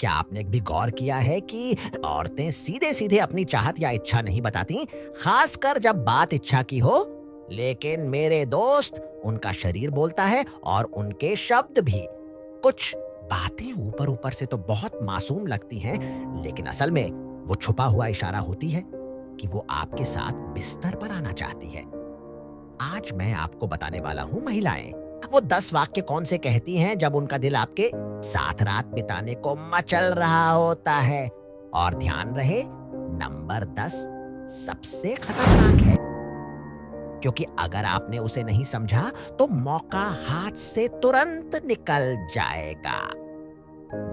क्या आपने भी गौर किया है कि औरतें सीधे सीधे अपनी चाहत या इच्छा नहीं बताती, खासकर जब बात इच्छा की हो? लेकिन मेरे दोस्त, उनका शरीर बोलता है और उनके शब्द भी। कुछ बातें ऊपर ऊपर से तो बहुत मासूम लगती हैं, लेकिन असल में वो छुपा हुआ इशारा होती है कि वो आपके साथ बिस्तर पर आना चाहती है। आज मैं आपको बताने वाला हूँ महिलाएं वो 10 वाक्य कौन से कहती हैं जब उनका दिल आपके साथ रात बिताने को मचल रहा होता है। और ध्यान रहे, नंबर 10 सबसे खतरनाक है, क्योंकि अगर आपने उसे नहीं समझा तो मौका हाथ से तुरंत निकल जाएगा।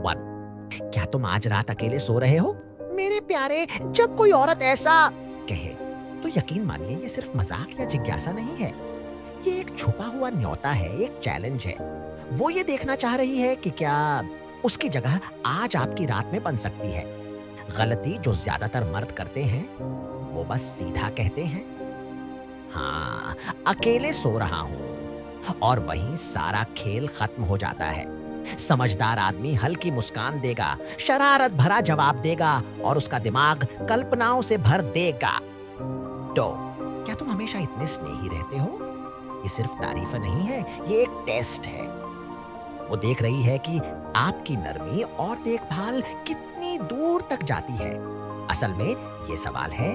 1, क्या तुम आज रात अकेले सो रहे हो? मेरे प्यारे, जब कोई औरत ऐसा कहे तो यकीन मानिए ये सिर्फ मजाक या जिज्ञासा नहीं है। ये एक छुपा हुआ न्योता है, एक चैलेंज है। वो ये देखना चाह रही है कि क्या उसकी जगह आज आपकी रात में बन सकती है। गलती जो ज्यादातर मर्द करते हैं, वो बस सीधा कहते हैं, हाँ, अकेले सो रहा हूं, और वहीं सारा खेल खत्म हो जाता है। समझदार आदमी हल्की मुस्कान देगा, शरारत भरा जवाब देगा और उसका दिमाग कल्पनाओं से भर देगा। तो क्या तुम हमेशा इतने स्नेही रहते हो? ये सिर्फ तारीफ नहीं है, ये एक टेस्ट है। वो देख रही है कि आपकी नरमी और देखभाल कितनी दूर तक जाती है। असल में ये सवाल है,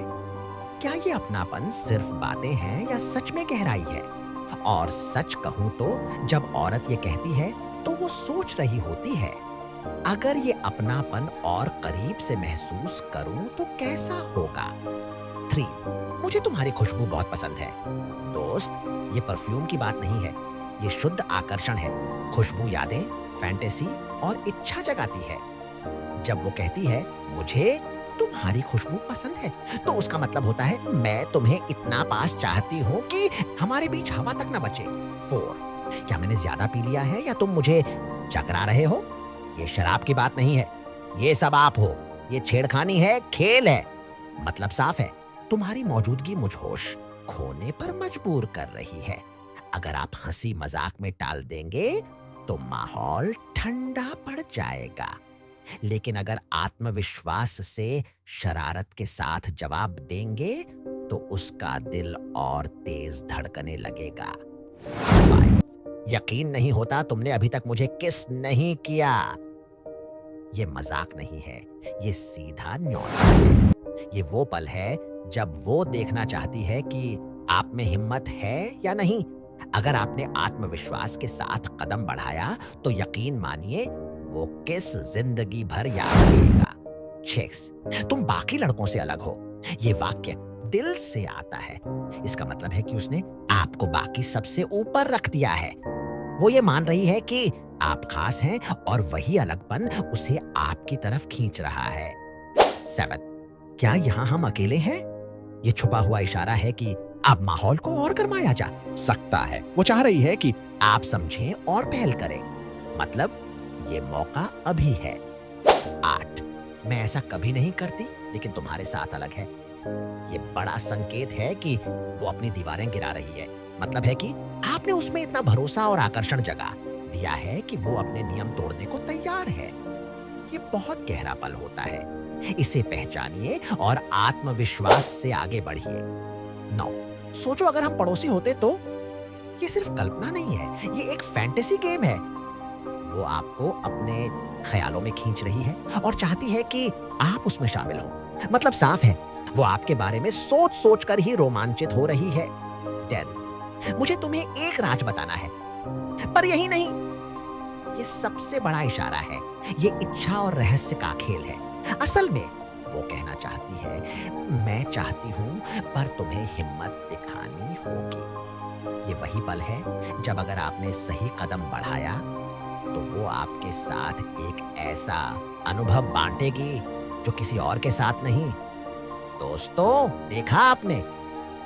क्या ये अपनापन सिर्फ बातें हैं या सच में गहराई है? और सच कहूं तो जब औरत ये कहती है तो वो सोच रही होती है, अगर ये अपनापन और करीब से महसूस करूं तो कैसा होगा। 3, मुझे तुम्हारी खुशबू बहुत पसंद है। दोस्त, ये परफ्यूम की बात नहीं है, ये शुद्ध आकर्षण है। खुशबू यादें, फैंटेसी और इच्छा जगाती है। जब वो कहती है मुझे तुम्हारी खुशबू पसंद है, तो उसका मतलब होता है मैं तुम्हें इतना पास चाहती हूँ कि हमारे बीच हवा तक न बचे। 4, क्या मैंने ज्यादा पी लिया है या तुम मुझे चकरा रहे हो? ये शराब की बात नहीं है, ये सब आप हो। ये छेड़खानी है, खेल है। मतलब साफ है, तुम्हारी मौजूदगी मुझ होश खोने पर मजबूर कर रही है। अगर आप हंसी मजाक में टाल देंगे तो माहौल ठंडा पड़ जाएगा, लेकिन अगर आत्मविश्वास से शरारत के साथ जवाब देंगे तो उसका दिल और तेज धड़कने लगेगा। 5, यकीन नहीं होता तुमने अभी तक मुझे किस नहीं किया। ये मजाक नहीं है, ये सीधा न्योता है। ये वो पल है जब वो देखना चाहती है कि आप में हिम्मत है या नहीं। अगर आपने आत्मविश्वास के साथ कदम बढ़ाया तो यकीन मानिए वो किस जिंदगी भर याद रहेगा। 6, तुम बाकी लड़कों से अलग हो। ये वाक्य दिल से आता है। इसका मतलब है कि उसने आपको बाकी सबसे ऊपर रख दिया है। वो ये मान रही है कि आप खास हैं और वही अलगपन उसे आपकी तरफ खींच रहा है। 7, क्या यहाँ हम अकेले हैं? ये छुपा हुआ इशारा है कि अब माहौल को और गरमाया जा सकता है। वो चाह रही है कि आप समझें और पहल करें। मतलब ये मौका अभी है। 8, मैं ऐसा कभी नहीं करती, लेकिन तुम्हारे साथ अलग है। ये बड़ा संकेत है कि वो अपनी दीवारें गिरा रही है। मतलब है कि आपने उसमें इतना भरोसा और आकर्षण जगा दिया है कि वो अपने नियम तोड़ने को तैयार है। ये बहुत गहरा पल होता है। इसे पहचानिए और आत्मविश्वास से आगे बढ़िए। 9, सोचो अगर हम पड़ोसी होते तो? ये सिर्फ कल्पना नहीं है, ये एक फैंटेसी गेम है। वो आपको अपने ख्यालों में खींच रही है और चाहती है कि आप उसमें शामिल हो। मतलब साफ है, वो आपके बारे में सोच सोच कर ही रोमांचित हो रही है। 10, मुझे तुम्हें एक राज बताना है, पर यही नहीं, ये सबसे बड़ा इशारा है। ये इच्छा और रहस्य का खेल है। असल में वो कहना चाहती है मैं चाहती हूं, पर तुम्हें हिम्मत दिखानी होगी। ये वही पल है जब अगर आपने सही कदम बढ़ाया तो वो आपके साथ एक ऐसा अनुभव बांटेगी जो किसी और के साथ नहीं। दोस्तों, देखा आपने,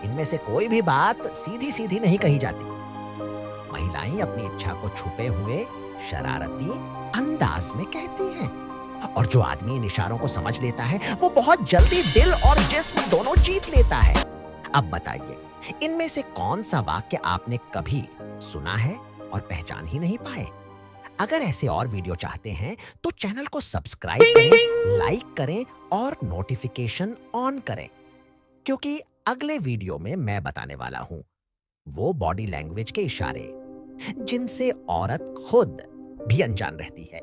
इनमें से कोई भी बात सीधी सीधी नहीं कही जाती। महिलाएं अपनी इच्छा को छुपे हुए शरारती अंदाज में कहती हैं, और जो आदमी इन इशारों को समझ लेता है वो बहुत जल्दी दिल और जिस्म दोनों जीत लेता है। अब बताइए, इनमें से कौन सा वाक्य आपने कभी सुना है और पहचान ही नहीं पाए? अगर ऐसे और वीडियो चाहते हैं तो चैनल को सब्सक्राइब करें, लाइक करें और नोटिफिकेशन ऑन करें, क्योंकि अगले वीडियो में मैं बताने वाला हूं वो बॉडी लैंग्वेज के इशारे जिनसे औरत खुद भी अनजान रहती है।